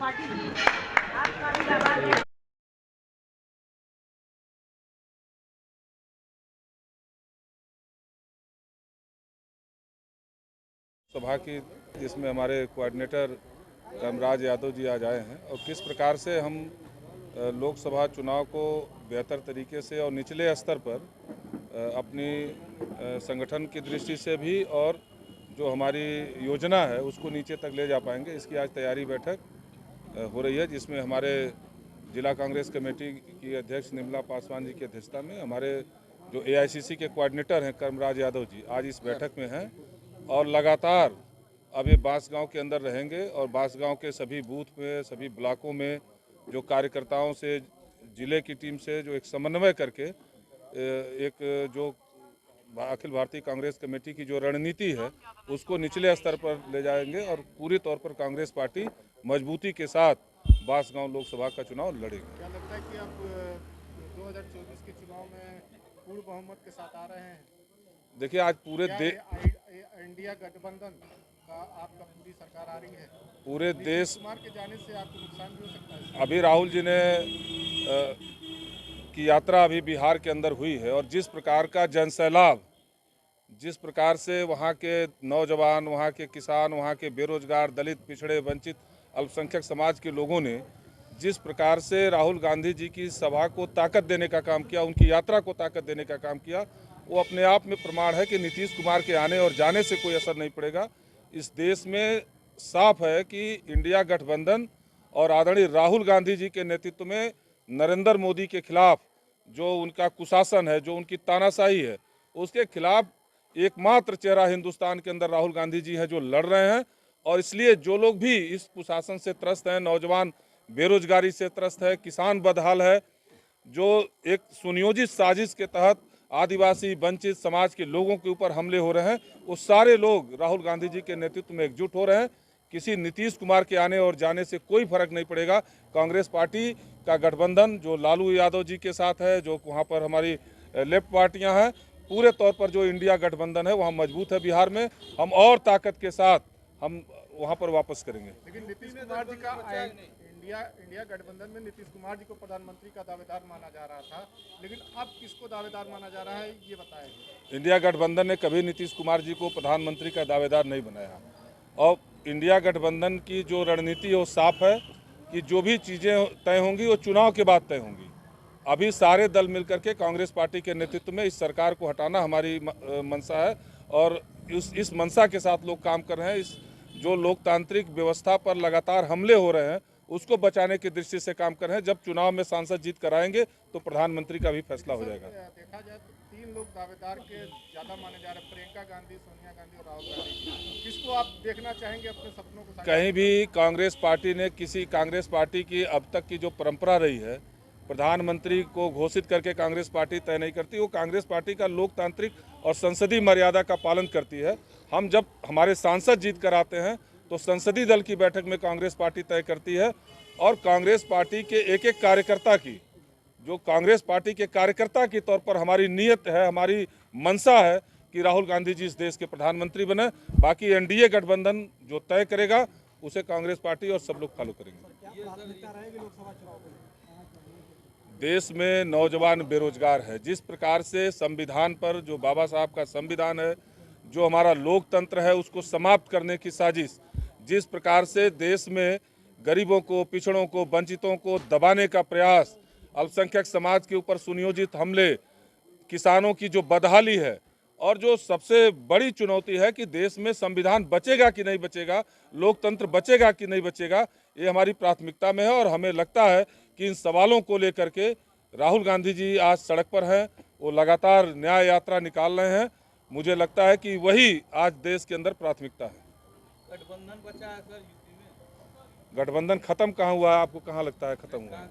सभा की जिसमें हमारे कोऑर्डिनेटर कामराज यादव जी आज आए हैं और किस प्रकार से हम लोकसभा चुनाव को बेहतर तरीके से और निचले स्तर पर अपनी संगठन की दृष्टि से भी और जो हमारी योजना है उसको नीचे तक ले जा पाएंगे, इसकी आज तैयारी बैठक हो रही है, जिसमें हमारे जिला कांग्रेस कमेटी की अध्यक्ष निर्मला पासवान जी की अध्यक्षता में हमारे जो एआईसीसी के कोऑर्डिनेटर हैं कामराज यादव जी आज इस बैठक में हैं और लगातार अब ये बांसगांव के अंदर रहेंगे और बांसगांव के सभी बूथ में, सभी ब्लॉकों में जो कार्यकर्ताओं से, जिले की टीम से जो एक समन्वय करके एक जो अखिल भारतीय कांग्रेस कमेटी की जो रणनीति है उसको निचले स्तर पर ले जाएंगे और पूरी तौर पर कांग्रेस पार्टी मजबूती के साथ बांसगांव लोकसभा का चुनाव लड़ेगी। क्या लगता है कि आप 2024 के चुनाव में पूर्ण बहुमत के साथ आ रहे हैं? देखिए, आज पूरे इंडिया गठबंधन का आपका पूरी सरकार आ रही है, पूरे देश कुमार के जाने से आपको नुकसान भी हो सकता है। अभी राहुल जी ने की यात्रा अभी बिहार के अंदर हुई है और जिस प्रकार का जनसैलाब, जिस प्रकार से वहाँ के नौजवान, वहाँ के किसान, वहाँ के बेरोजगार, दलित, पिछड़े, वंचित, अल्पसंख्यक समाज के लोगों ने जिस प्रकार से राहुल गांधी जी की सभा को ताकत देने का काम किया, उनकी यात्रा को ताकत देने का काम किया, वो अपने आप में प्रमाण है कि नीतीश कुमार के आने और जाने से कोई असर नहीं पड़ेगा। इस देश में साफ है कि इंडिया गठबंधन और आदरणीय राहुल गांधी जी के नेतृत्व में नरेंद्र मोदी के खिलाफ जो उनका कुशासन है, जो उनकी तानाशाही है, उसके खिलाफ एकमात्र चेहरा हिंदुस्तान के अंदर राहुल गांधी जी हैं जो लड़ रहे हैं। और इसलिए जो लोग भी इस कुशासन से त्रस्त हैं, नौजवान बेरोजगारी से त्रस्त है, किसान बदहाल है, जो एक सुनियोजित साजिश के तहत आदिवासी वंचित समाज के लोगों के ऊपर हमले हो रहे हैं, वो सारे लोग राहुल गांधी जी के नेतृत्व में एकजुट हो रहे हैं। किसी नीतीश कुमार के आने और जाने से कोई फर्क नहीं पड़ेगा। कांग्रेस पार्टी का गठबंधन जो लालू यादव जी के साथ है, जो वहाँ पर हमारी लेफ्ट पार्टियां हैं, पूरे तौर पर जो इंडिया गठबंधन है वहाँ मजबूत है। बिहार में हम और ताकत के साथ हम वहाँ पर वापस करेंगे। लेकिन नीतीश कुमार जी का इंडिया गठबंधन में नीतीश कुमार जी को प्रधानमंत्री का दावेदार माना जा रहा था, लेकिन अब किसको दावेदार माना जा रहा है ये बताएं। इंडिया गठबंधन ने कभी नीतीश कुमार जी को प्रधानमंत्री का दावेदार नहीं बनाया और इंडिया गठबंधन की जो रणनीति है वो साफ है कि जो भी चीज़ें तय होंगी वो चुनाव के बाद तय होंगी। अभी सारे दल मिलकर के कांग्रेस पार्टी के नेतृत्व में इस सरकार को हटाना हमारी मंशा है और इस मंशा के साथ लोग काम कर रहे हैं। इस जो लोकतांत्रिक व्यवस्था पर लगातार हमले हो रहे हैं उसको बचाने की दृष्टि से काम कर रहे हैं। जब चुनाव में सांसद जीत कर आएंगे तो प्रधानमंत्री का भी फैसला हो जाएगा। देखा जाए तो 3 लोग दावेदार के ज़्यादा माने जा रहे हैं, प्रियंका गांधी, सोनिया गांधी और राहुल गांधी। किसको आप देखना चाहेंगे अपने सपनों को? कहीं भी कांग्रेस पार्टी ने कांग्रेस पार्टी की अब तक की जो परंपरा रही है, प्रधानमंत्री को घोषित करके कांग्रेस पार्टी तय नहीं करती। वो कांग्रेस पार्टी का लोकतांत्रिक और संसदीय मर्यादा का पालन करती है। हम जब हमारे सांसद जीत कर आते हैं तो संसदीय दल की बैठक में कांग्रेस पार्टी तय करती है और कांग्रेस पार्टी के एक एक कार्यकर्ता की, जो कांग्रेस पार्टी के कार्यकर्ता के तौर पर हमारी नीयत है, हमारी मंशा है कि राहुल गांधी जी इस देश के प्रधानमंत्री बने। बाकी एनडीए गठबंधन जो तय करेगा उसे कांग्रेस पार्टी और सब लोग फॉलो करेंगे। देश में नौजवान बेरोजगार है। जिस प्रकार से संविधान पर, जो बाबा साहब का संविधान है, जो हमारा लोकतंत्र है, उसको समाप्त करने की साजिश, जिस प्रकार से देश में गरीबों को, पिछड़ों को, वंचितों को दबाने का प्रयास, अल्पसंख्यक समाज के ऊपर सुनियोजित हमले, किसानों की जो बदहाली है और जो सबसे बड़ी चुनौती है कि देश में संविधान बचेगा कि नहीं बचेगा, लोकतंत्र बचेगा कि नहीं बचेगा, ये हमारी प्राथमिकता में है। और हमें लगता है कि इन सवालों को लेकर के राहुल गांधी जी आज सड़क पर हैं, वो लगातार न्याय यात्रा निकाल रहे हैं। मुझे लगता है कि वही आज देश के अंदर प्राथमिकता है। गठबंधन बचा है सर यूपी में? गठबंधन खत्म कहाँ हुआ है? आपको कहाँ लगता है खत्म हुआ है?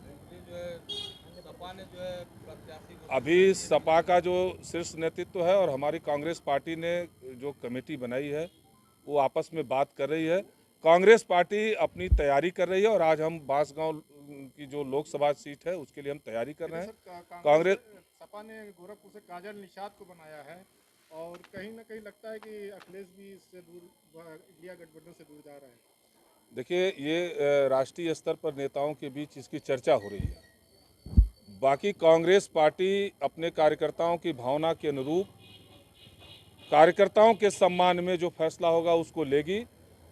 सपा ने जो है प्रत्याशी, अभी सपा का जो शीर्ष नेतृत्व है और हमारी कांग्रेस पार्टी ने जो कमेटी बनाई है वो आपस में बात कर रही है। कांग्रेस पार्टी अपनी तैयारी कर रही है और आज हम बांसगांव की जो लोकसभा सीट है उसके लिए हम तैयारी कर रहे हैं। कांग्रेस सपा ने गोरखपुर से काजल निषाद को बनाया है और कहीं ना कहीं लगता है कि अखिलेश भी इससे दूर, इंडिया गठबंधन से दूर जा रहे हैं। देखिए, ये राष्ट्रीय स्तर पर नेताओं के बीच इसकी चर्चा हो रही है। बाकी कांग्रेस पार्टी अपने कार्यकर्ताओं की भावना के अनुरूप, कार्यकर्ताओं के सम्मान में जो फैसला होगा उसको लेगी।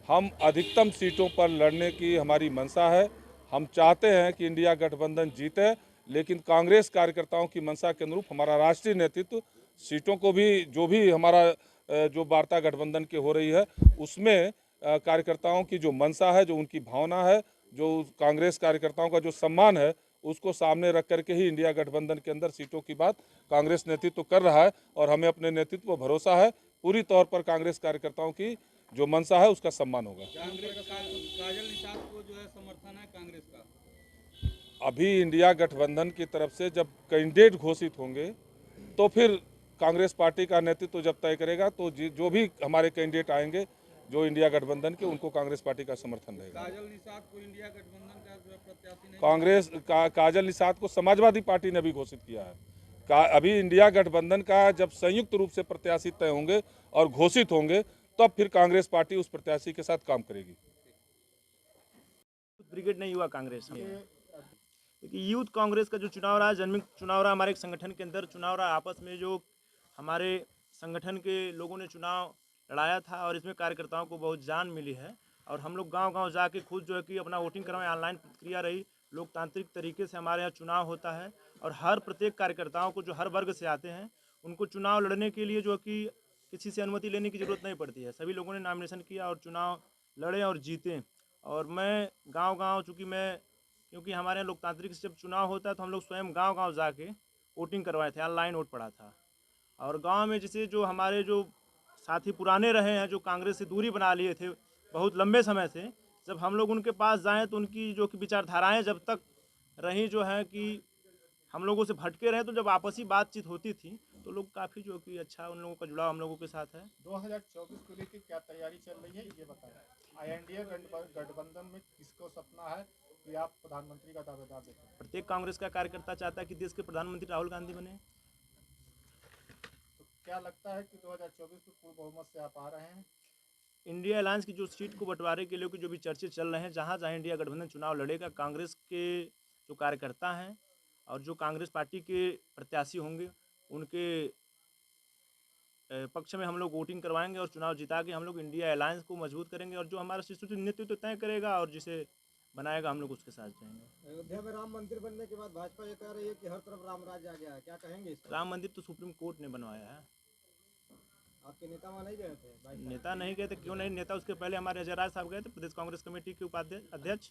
हम अधिकतम सीटों पर लड़ने की हमारी मंशा है। हम चाहते हैं कि इंडिया गठबंधन जीते, लेकिन कांग्रेस कार्यकर्ताओं की मंशा के अनुरूप हमारा राष्ट्रीय नेतृत्व सीटों को भी, जो भी हमारा जो वार्ता गठबंधन की हो रही है उसमें कार्यकर्ताओं की जो मंशा है, जो उनकी भावना है, जो कांग्रेस कार्यकर्ताओं का जो सम्मान है, उसको सामने रख करके ही इंडिया गठबंधन के अंदर सीटों की बात कांग्रेस नेतृत्व कर रहा है। और हमें अपने नेतृत्व पर भरोसा है, पूरी तौर पर कांग्रेस कार्यकर्ताओं की जो मंशा है उसका सम्मान होगा। काजल निषाद को जो है समर्थन है कांग्रेस का। अभी इंडिया गठबंधन की तरफ से जब कैंडिडेट घोषित होंगे तो फिर कांग्रेस पार्टी का नेतृत्व जब तय करेगा, तो जो भी हमारे कैंडिडेट आएंगे जो इंडिया गठबंधन के, उनको कांग्रेस पार्टी का समर्थन रहेगा। काजल निषाद को इंडिया गठबंधन का जो है प्रत्याशी नहीं कांग्रेस काजल निषाद को समाजवादी पार्टी ने भी घोषित किया है। अभी इंडिया गठबंधन का जब संयुक्त रूप से प्रत्याशी तय होंगे और घोषित होंगे, तब फिर कांग्रेस पार्टी उस प्रत्याशी के साथ काम करेगी। ब्रिगेड नहीं हुआ कांग्रेस में, क्योंकि यूथ कांग्रेस का जो चुनाव रहा, जन्मित चुनाव रहा, हमारे एक संगठन के अंदर चुनाव रहा, आपस में जो हमारे संगठन के लोगों ने चुनाव लड़ाया था और इसमें कार्यकर्ताओं को बहुत जान मिली है। और हम लोग गांव-गांव जाके खुद जो है कि अपना वोटिंग करवाएं, ऑनलाइन प्रक्रिया रही, लोकतांत्रिक तरीके से हमारे यहाँ चुनाव होता है। और हर प्रत्येक कार्यकर्ताओं को, जो हर वर्ग से आते हैं, उनको चुनाव लड़ने के लिए जो कि किसी से अनुमति लेने की ज़रूरत नहीं पड़ती है। सभी लोगों ने नॉमिनेशन किया और चुनाव लड़े और जीते। और मैं गांव-गांव, क्योंकि हमारे यहाँ लोकतांत्रिक से जब चुनाव होता है तो हम लोग स्वयं गांव-गांव जाके वोटिंग करवाए थे, ऑनलाइन वोट पड़ा था। और गांव में जैसे जो हमारे जो साथी पुराने रहे हैं, जो कांग्रेस से दूरी बना लिए थे बहुत लंबे समय से, जब हम लोग उनके पास जाएँ तो उनकी जो कि विचारधाराएँ जब तक रहीं, जो है कि हम लोगों से भटके रहे, तो जब आपसी बातचीत होती थी तो लोग काफ़ी जो कि अच्छा, उन लोगों का जुड़ाव हम लोगों के साथ है। 2024 को लेकर क्या तैयारी चल रही है ये बताएं। इंडिया गठबंधन में किसको सपना है कि आप प्रधानमंत्री का दावेदार देखें? प्रत्येक कांग्रेस का कार्यकर्ता चाहता है कि देश के प्रधानमंत्री राहुल गांधी बने। तो क्या लगता है कि 2024 में पूर्ण बहुमत से आप आ रहे हैं? इंडिया अलायंस की जो सीट को बंटवारे के लिए जो भी चर्चे चल रहे हैं, जहाँ जहाँ इंडिया गठबंधन चुनाव लड़ेगा, कांग्रेस के जो कार्यकर्ता हैं और जो कांग्रेस पार्टी के प्रत्याशी होंगे, उनके पक्ष में हम लोग वोटिंग करवाएंगे और चुनाव जिता के हम लोग इंडिया अलायंस को मजबूत करेंगे। और जो हमारा शिष्य नेतृत्व तय करेगा और जिसे बनाएगा, हम लोग उसके साथ जाएंगे। अयोध्या में राम मंदिर बनने के बाद भाजपा ये कह रही है कि हर तरफ राम राज्य आ गया है, क्या कहेंगे इस पर? राम मंदिर तो सुप्रीम कोर्ट ने बनवाया है, आपके नेता वहाँ नहीं गए थे? नेता नहीं गए थे। क्यों नहीं? नेता उसके पहले हमारे अजय राज साहब गए थे, प्रदेश कांग्रेस कमेटी के उपाध्यक्ष अध्यक्ष।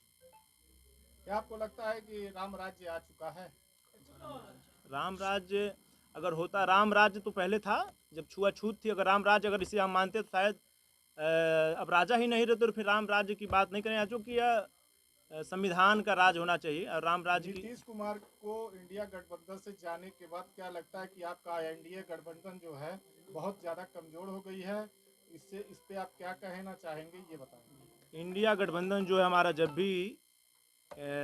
क्या आपको लगता है कि राम राज्य आ चुका है? राम राज्य अगर होता, राम राज्य तो पहले था जब छुआछूत थी। अगर राम राज्य, अगर इसे हम मानते तो शायद अब राजा ही नहीं रहते, तो फिर राम राज्य की बात नहीं करें, जो कि यह संविधान का राज होना चाहिए। और राम राज्य की नीतीश कुमार को इंडिया गठबंधन से जाने के बाद क्या लगता है कि आपका एनडीए गठबंधन जो है बहुत ज़्यादा कमजोर हो गई है? इस पे आप क्या कहना चाहेंगे ये बताएं। इंडिया गठबंधन जो है हमारा, जब भी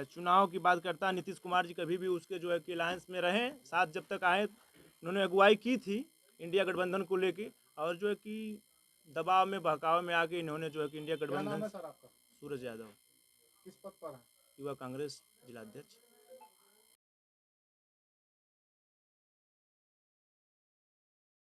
चुनाव की बात करता है, नीतीश कुमार जी कभी भी उसके जो है कि अलायंस में रहे, साथ जब तक आए उन्होंने अगुवाई की थी इंडिया गठबंधन को लेके। और जो है कि दबाव में, बहकाव में आके इन्होंने जो है कि इंडिया क्या नाम गठबंधन। है सर आपका? सूरज यादव, किस पद पर है? युवा कांग्रेस जिलाध्यक्ष।